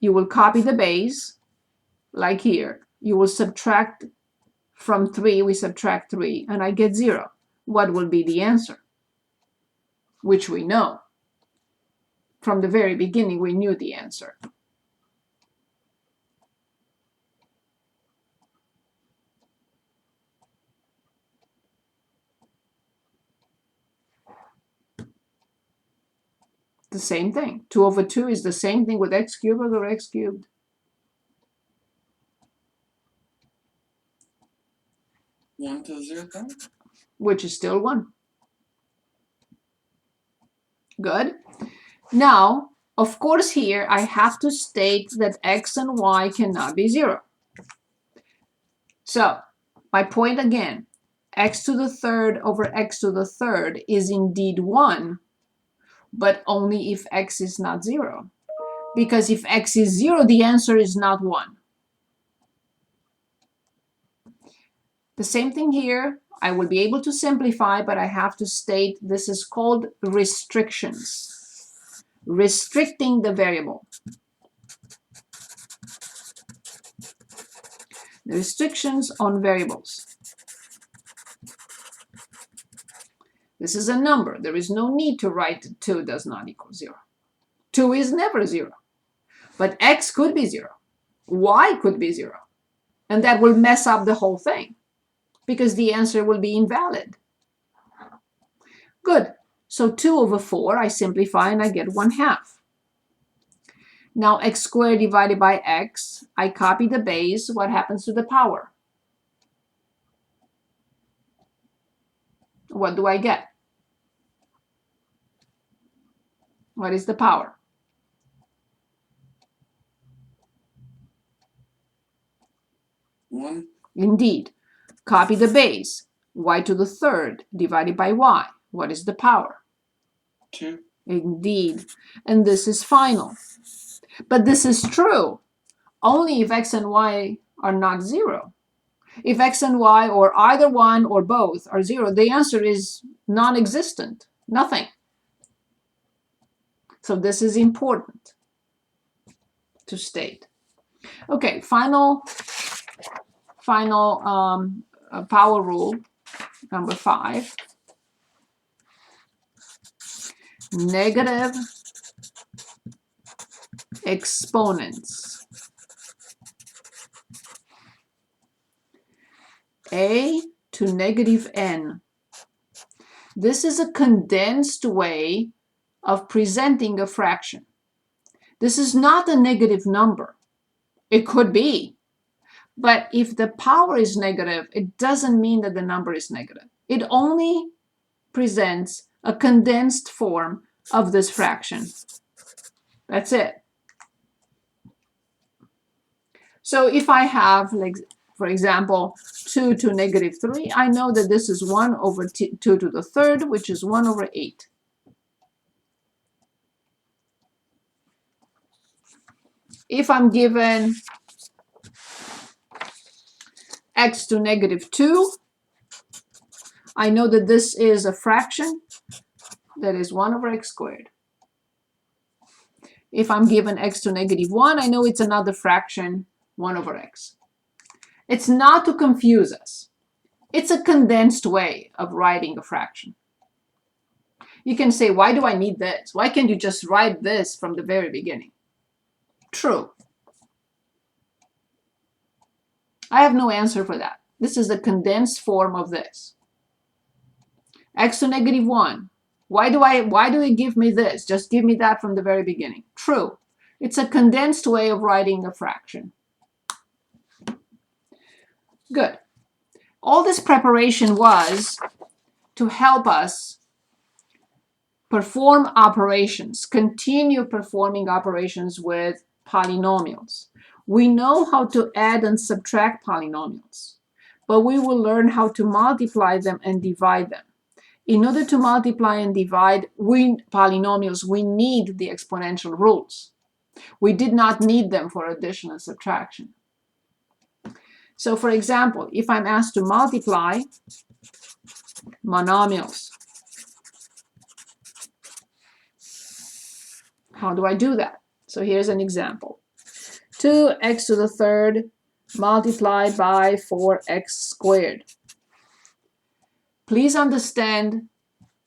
you will copy the base, like here. You will subtract from 3, we subtract 3, and I get 0. What will be the answer? Which we know. From the very beginning, we knew the answer. The same thing. 2 over 2 is the same thing with x cubed over x cubed. One to the 0th power? Which is still 1. Good. Now, of course, here I have to state that x and y cannot be 0. So, my point again, x to the third over x to the third is indeed 1, but only if x is not 0. Because if x is 0, the answer is not 1. The same thing here. I will be able to simplify, but I have to state this is called restrictions. Restricting the variable. The restrictions on variables. This is a number. There is no need to write 2 does not equal 0. 2 is never 0. But x could be 0. Y could be 0. And that will mess up the whole thing, because the answer will be invalid. Good. So 2 over 4, I simplify and I get 1/2. Now x squared divided by x, I copy the base. What happens to the power? What do I get? What is the power? One. Indeed. Copy the base. Y to the third divided by y. What is the power? 2. Indeed. And this is final. But this is true only if x and y are not 0. If x and y, or either one or both, are 0, the answer is non-existent. Nothing. So this is important to state. Okay, final power rule, number 5. Negative exponents. A to negative n. This is a condensed way of presenting a fraction. This is not a negative number. It could be. But if the power is negative, it doesn't mean that the number is negative. It only presents a condensed form of this fraction. That's it. So if I have, like, for example, 2 to negative 3, I know that this is 1 over 2 to the third, which is 1 over 8. If I'm given x to negative 2, I know that this is a fraction that is 1 over x squared. If I'm given x to negative 1, I know it's another fraction, 1 over x. It's not to confuse us. It's a condensed way of writing a fraction. You can say, why do I need this? Why can't you just write this from the very beginning? True. I have no answer for that. This is a condensed form of this. X to negative 1. Why do it give me this? Just give me that from the very beginning. True. It's a condensed way of writing a fraction. Good. All this preparation was to help us perform operations, continue performing operations with polynomials. We know how to add and subtract polynomials, but we will learn how to multiply them and divide them. In order to multiply and divide polynomials, we need the exponential rules. We did not need them for addition and subtraction. So, for example, if I'm asked to multiply monomials, how do I do that? So here's an example. 2x to the third multiplied by 4x squared. Please understand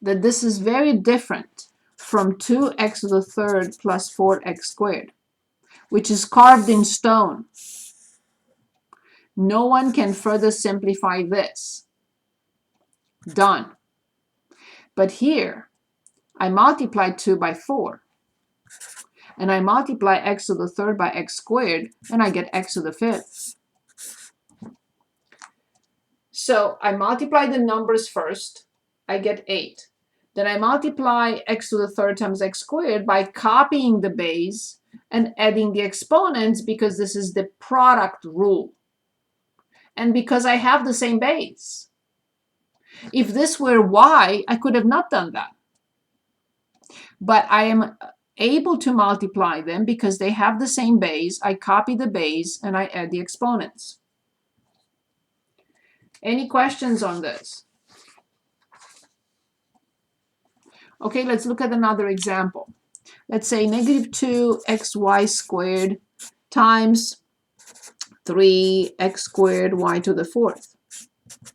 that this is very different from 2x to the third plus 4x squared, which is carved in stone. No one can further simplify this. Done. But here, I multiply 2 by 4. And I multiply x to the third by x squared, and I get x to the fifth. So I multiply the numbers first, I get 8. Then I multiply x to the third times x squared by copying the base and adding the exponents because this is the product rule. And because I have the same base. If this were y, I could have not done that. But I am able to multiply them because they have the same base. I copy the base and I add the exponents. Any questions on this? Okay, let's look at another example. Let's say negative 2xy squared times 3x squared y to the fourth.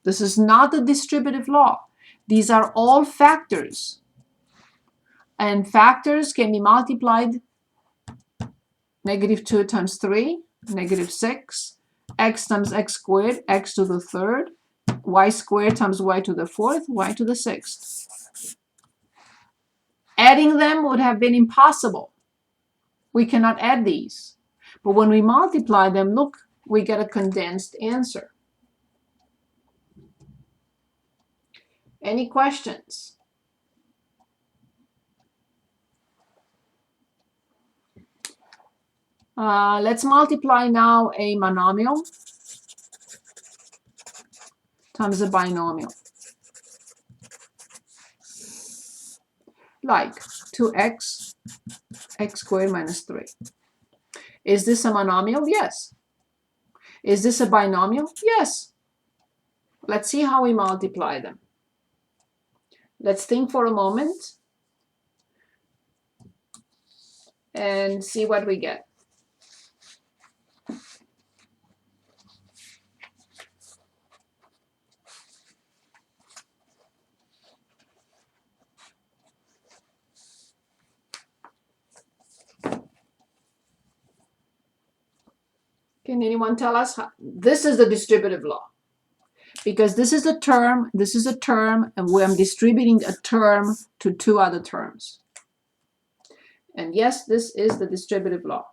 This is not the distributive law. These are all factors. And factors can be multiplied. Negative 2 times 3, negative 6, x times x squared, x to the third, y squared times y to the fourth, y to the sixth. Adding them would have been impossible. We cannot add these. But when we multiply them, look, we get a condensed answer. Any questions? Let's multiply now a monomial times a binomial. Like 2x, x squared minus 3. Is this a monomial? Yes. Is this a binomial? Yes. Let's see how we multiply them. Let's think for a moment and see what we get. Can anyone tell us how? This is the distributive law. Because this is a term, and where I'm distributing a term to two other terms. And yes, this is the distributive law.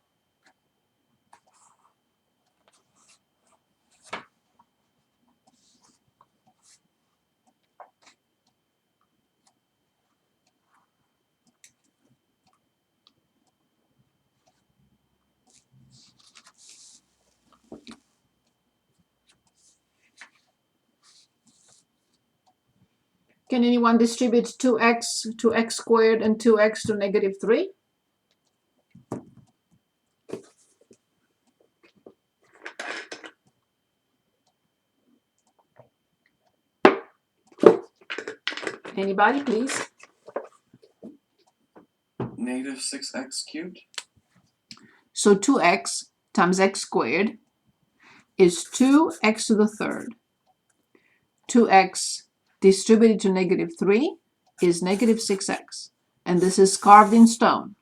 Can anyone distribute 2x to x squared and 2x to negative 3? Anybody, please? Negative 6x cubed. So 2x times x squared is 2x to the third. 2x distributed to negative 3 is negative 6x. And this is carved in stone.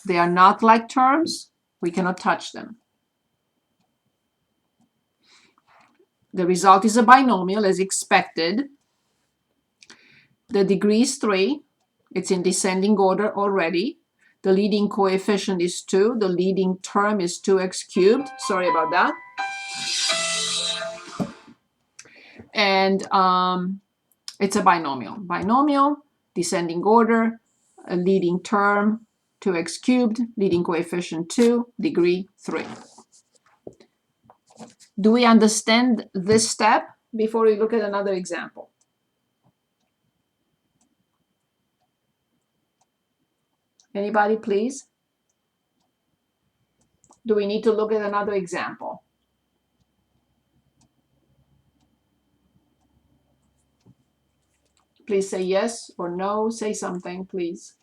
They are not like terms. We cannot touch them. The result is a binomial as expected. The degree is 3. It's in descending order already. The leading coefficient is 2. The leading term is 2x cubed. Sorry about that. And it's a binomial. Binomial, descending order, a leading term, 2x cubed, leading coefficient 2, degree 3. Do we understand this step before we look at another example? Anybody, please? Do we need to look at another example? Please say yes or no. Say something, please.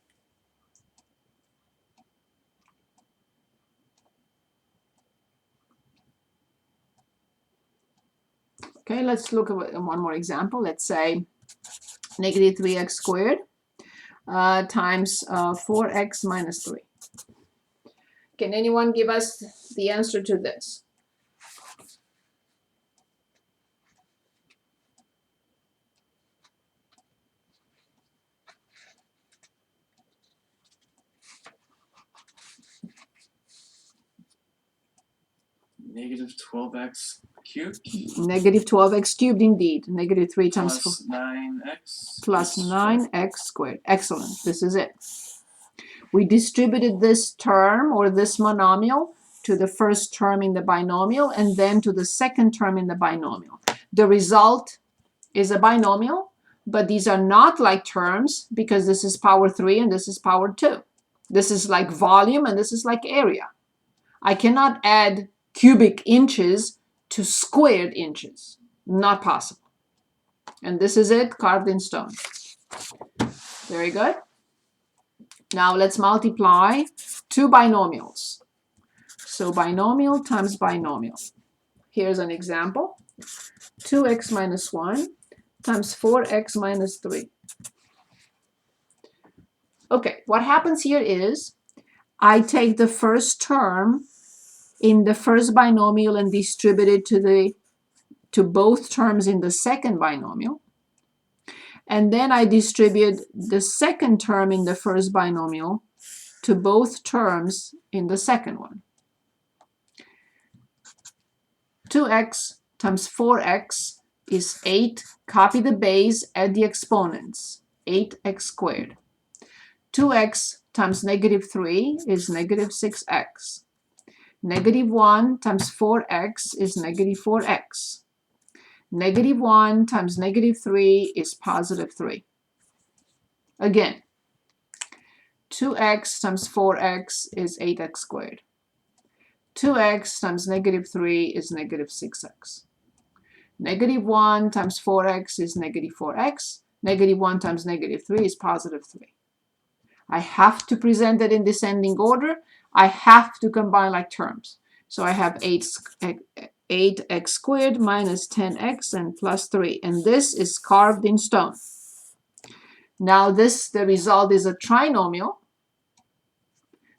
Okay, let's look at one more example. Let's say negative 3x squared times 4x minus 3. Can anyone give us the answer to this? Negative 12x cubed Negative 12x cubed indeed. Negative 3 times 4 plus 9x plus squared. 9x squared. Excellent. This is it. We distributed this term or this monomial to the first term in the binomial and then to the second term in the binomial. The result is a binomial, but these are not like terms because this is power 3 and this is power 2. This is like volume and this is like area. I cannot add cubic inches to squared inches. Not possible. And this is it, carved in stone. Very good. Now let's multiply two binomials. So binomial times binomial. Here's an example. 2x minus 1 times 4x minus 3. Okay, what happens here is I take the first term in the first binomial and distribute it to both terms in the second binomial. And then I distribute the second term in the first binomial to both terms in the second one. 2x times 4x is 8. Copy the base, add the exponents. 8x squared. 2x times negative 3 is negative 6x. Negative 1 times 4x is negative 4x. Negative 1 times negative 3 is positive 3. Again, 2x times 4x is 8x squared. 2x times negative 3 is negative 6x. Negative 1 times 4x is negative 4x. Negative 1 times negative 3 is positive 3. I have to present it in descending order. I have to combine like terms. So I have 8x squared minus 10x and plus 3. And this is carved in stone. Now the result is a trinomial.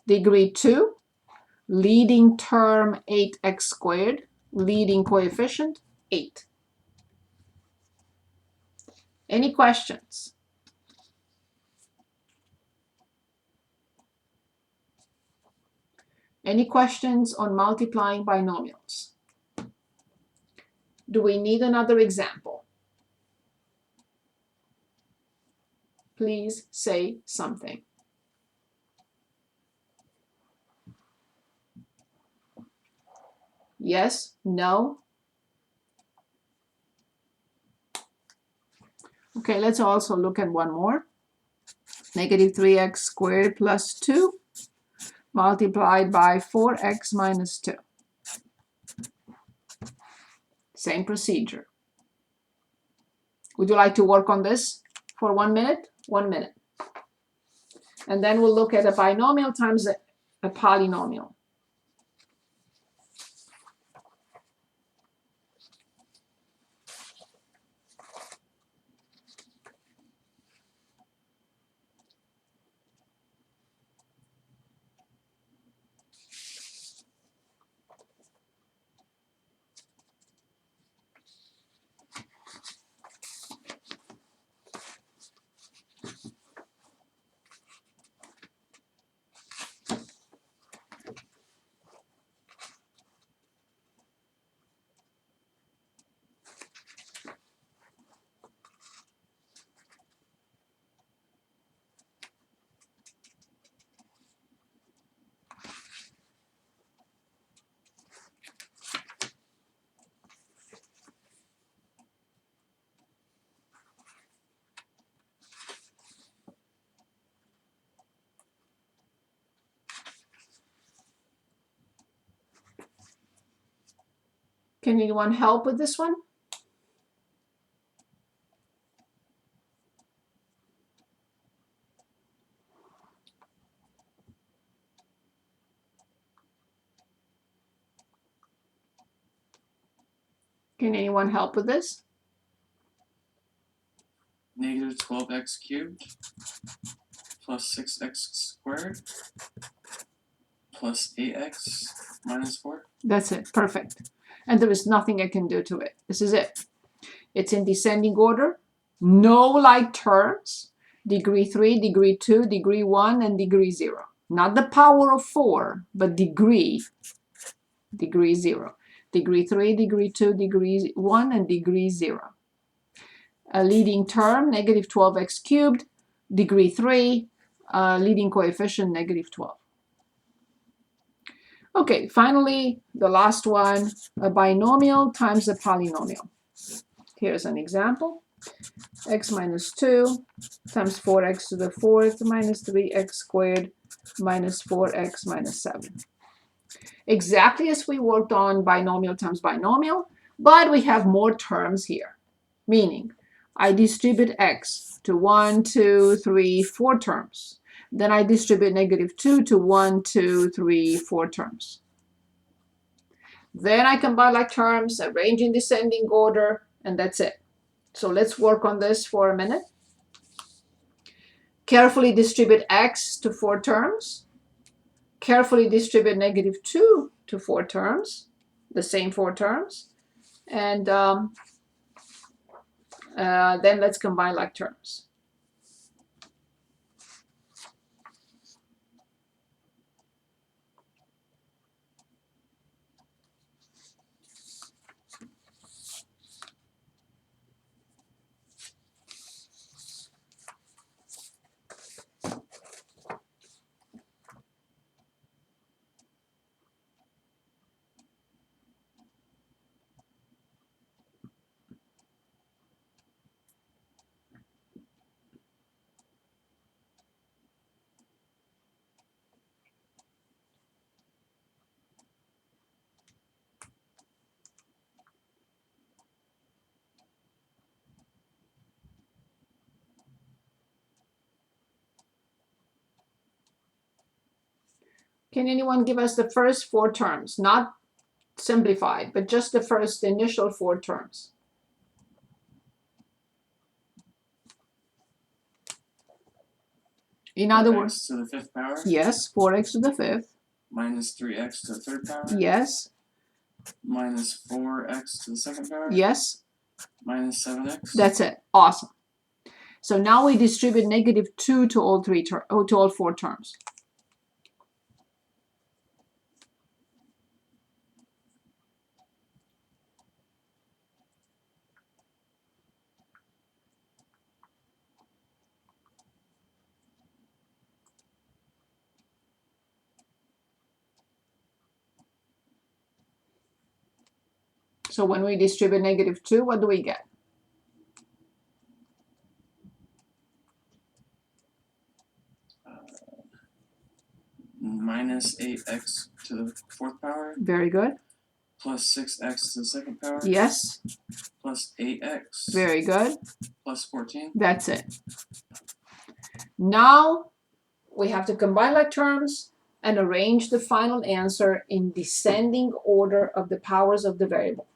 Degree 2. Leading term 8x squared. Leading coefficient 8. Any questions? Any questions on multiplying binomials? Do we need another example? Please say something. Yes? No? Okay, let's also look at one more. Negative 3x squared plus 2 multiplied by 4x minus 2. Same procedure. Would you like to work on this for 1 minute? 1 minute. And then we'll look at a binomial times a polynomial. Can anyone help with this one? Can anyone help with this? Negative 12x cubed plus 6x squared plus 8x minus 4. That's it. Perfect. And there is nothing I can do to it. This is it. It's in descending order. No like terms. Degree 3, degree 2, degree 1, and degree 0. Not the power of 4, but degree 0. Degree 3, degree 2, degree 1, and degree 0. A leading term, negative 12x cubed, degree 3, leading coefficient, negative 12. Okay, finally, the last one, a binomial times a polynomial. Here's an example. X minus 2 times 4x to the 4th minus 3x squared minus 4x minus 7. Exactly as we worked on binomial times binomial, but we have more terms here, meaning I distribute x to 1, 2, 3, 4 terms. Then I distribute negative 2 to 1, 2, 3, 4 terms. Then I combine like terms, arrange in descending order, and that's it. So let's work on this for a minute. Carefully distribute x to 4 terms. Carefully distribute negative 2 to 4 terms, the same 4 terms. And then let's combine like terms. Can anyone give us the first 4 terms? Not simplified, but just the first initial 4 terms. In other words, to the 5th power. Yes, 4x to the 5th. Minus 3x to the 3rd power. Yes. Minus 4x to the 2nd power. Yes. Minus 7x. That's it. Awesome. So now we distribute negative 2 to all 4 terms. So when we distribute negative 2, what do we get? Minus 8x to the 4th power. Very good. Plus 6x to the 2nd power. Yes. Plus 8x. Very good. Plus 14. That's it. Now we have to combine like terms and arrange the final answer in descending order of the powers of the variable.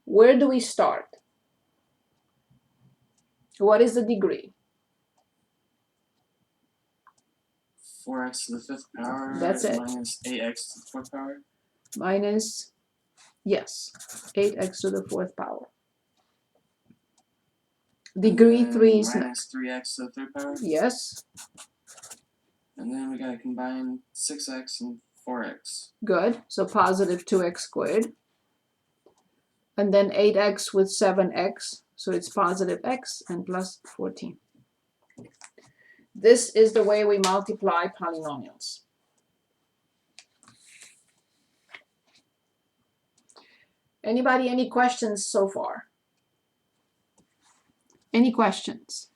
Where do we start? What is the degree? 4x to the 5th power. That's it. Minus 8x to the 4th power. Minus, yes, 8x to the 4th power. Degree 3 is minus 3x to the 3rd power. Yes. And then we gotta combine 6x and 4x. Good. So positive 2x squared. And then 8x with 7x. So it's positive x and plus 14. This is the way we multiply polynomials. Anybody, any questions so far? Any questions?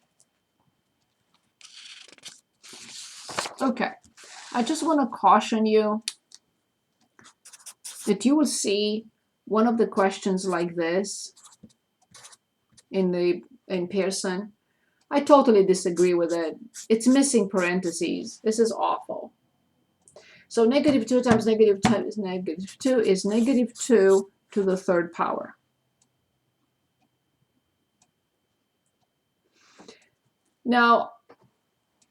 Okay. I just want to caution you that you will see one of the questions like this in Pearson. I totally disagree with it. It's missing parentheses. This is awful. So negative 2 times negative 2 is negative 2 to the third power. Now,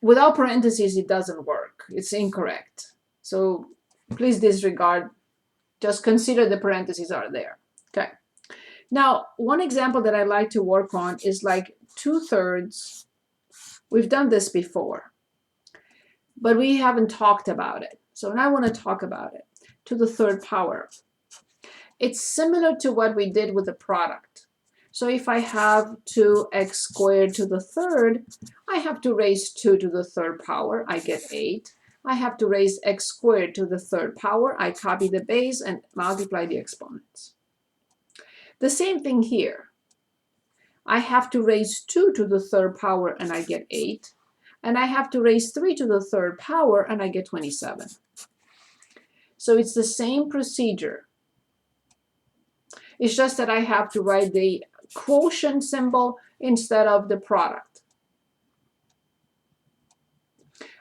without parentheses, it doesn't work. It's incorrect. So please disregard. Just consider the parentheses are there. Okay. Now, one example that I like to work on is like 2/3. We've done this before, but we haven't talked about it. So now I want to talk about it. To the third power. It's similar to what we did with the product. So if I have 2x squared to the third, I have to raise 2 to the third power. I get 8. I have to raise x squared to the third power. I copy the base and multiply the exponents. The same thing here. I have to raise 2 to the third power and I get 8. And I have to raise 3 to the third power and I get 27. So it's the same procedure. It's just that I have to write the quotient symbol instead of the product.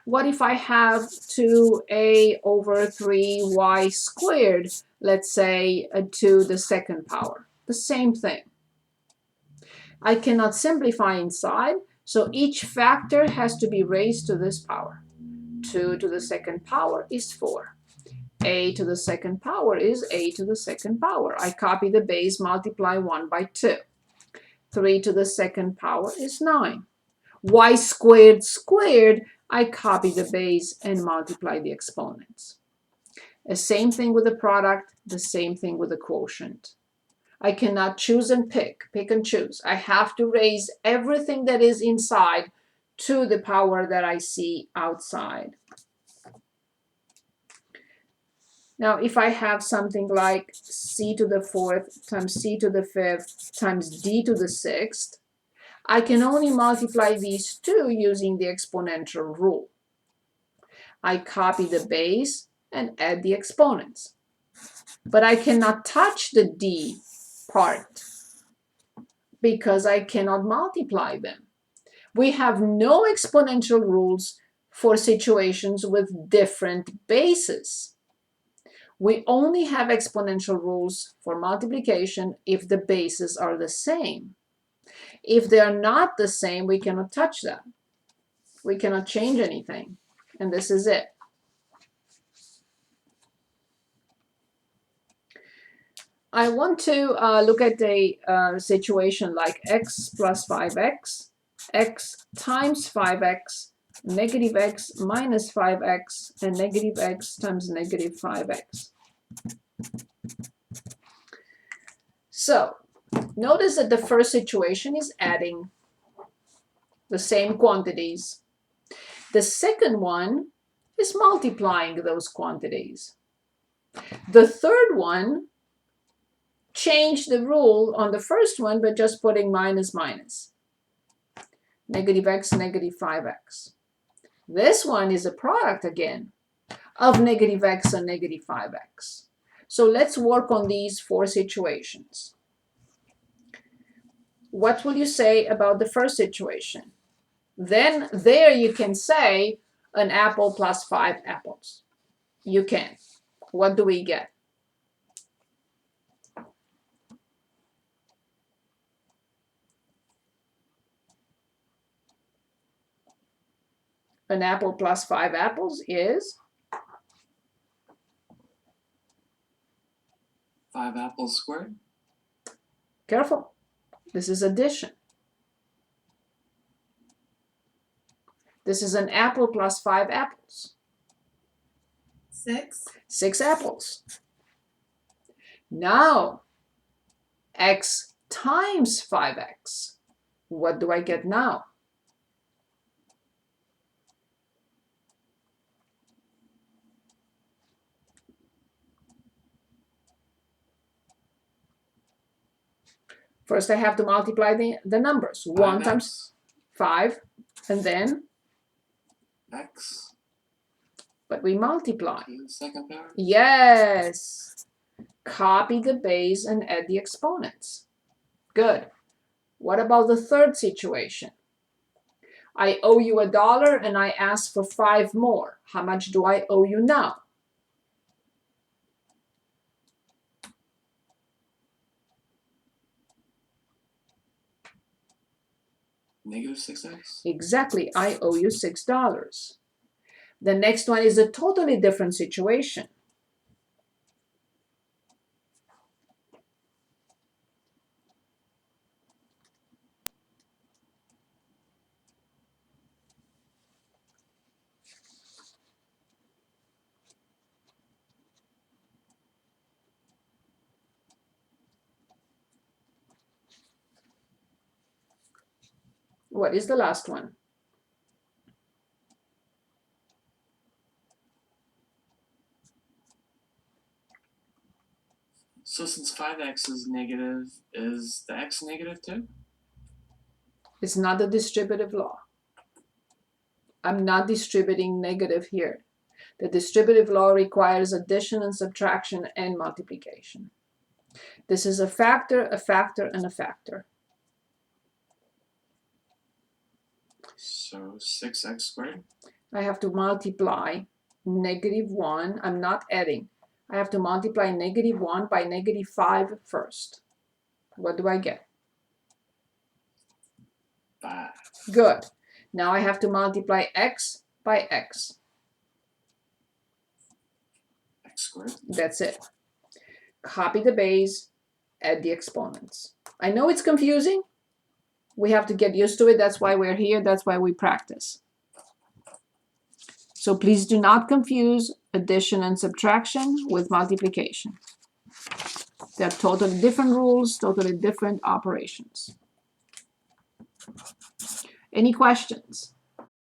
What if I have 2a over 3y squared, let's say, to the second power? The same thing. I cannot simplify inside, so each factor has to be raised to this power. 2 to the second power is 4. A to the second power is a to the second power. I copy the base, multiply 1 by 2. 3 to the second power is 9. Y squared squared, I copy the base and multiply the exponents. The same thing with the product, the same thing with the quotient. I cannot choose and pick and choose. I have to raise everything that is inside to the power that I see outside. Now, if I have something like c to the fourth times c to the fifth times d to the sixth, I can only multiply these two using the exponential rule. I copy the base and add the exponents. But I cannot touch the d part because I cannot multiply them. We have no exponential rules for situations with different bases. We only have exponential rules for multiplication if the bases are the same. If they are not the same, we cannot touch that. We cannot change anything. And this is it. I want to look at a situation like x plus 5x, x times 5x, negative x minus 5x, and negative x times negative 5x. So notice that the first situation is adding the same quantities. The second one is multiplying those quantities. The third one changed the rule on the first one by just putting minus minus. Negative x, negative 5x. This one is a product again of negative x and negative 5x. So let's work on these four situations. What will you say about the first situation? Then there you can say an apple plus 5 apples. You can. What do we get? An apple plus 5 apples is 5 apples squared. Careful. This is addition. This is an apple plus 5 apples. 6. 6 apples. Now, x times 5x. What do I get now? First, I have to multiply the numbers. 1 times 5, and then X. But we multiply. To the second power. Yes. Copy the base and add the exponents. Good. What about the third situation? I owe you $1 and I ask for 5 more. How much do I owe you now? Negative 6x? Exactly, I owe you $6. The next one is a totally different situation. What is the last one? So since 5x is negative, is the x negative too? It's not a distributive law. I'm not distributing negative here. The distributive law requires addition and subtraction and multiplication. This is a factor, and a factor. So 6x squared? I have to multiply -1. I'm not adding. I have to multiply -1 by -5 first. What do I get? 5. Good. Now I have to multiply x by x. X squared? That's it. Copy the base, add the exponents. I know it's confusing. We have to get used to it. That's why we're here. That's why we practice. So please do not confuse addition and subtraction with multiplication. They're totally different rules, totally different operations. Any questions?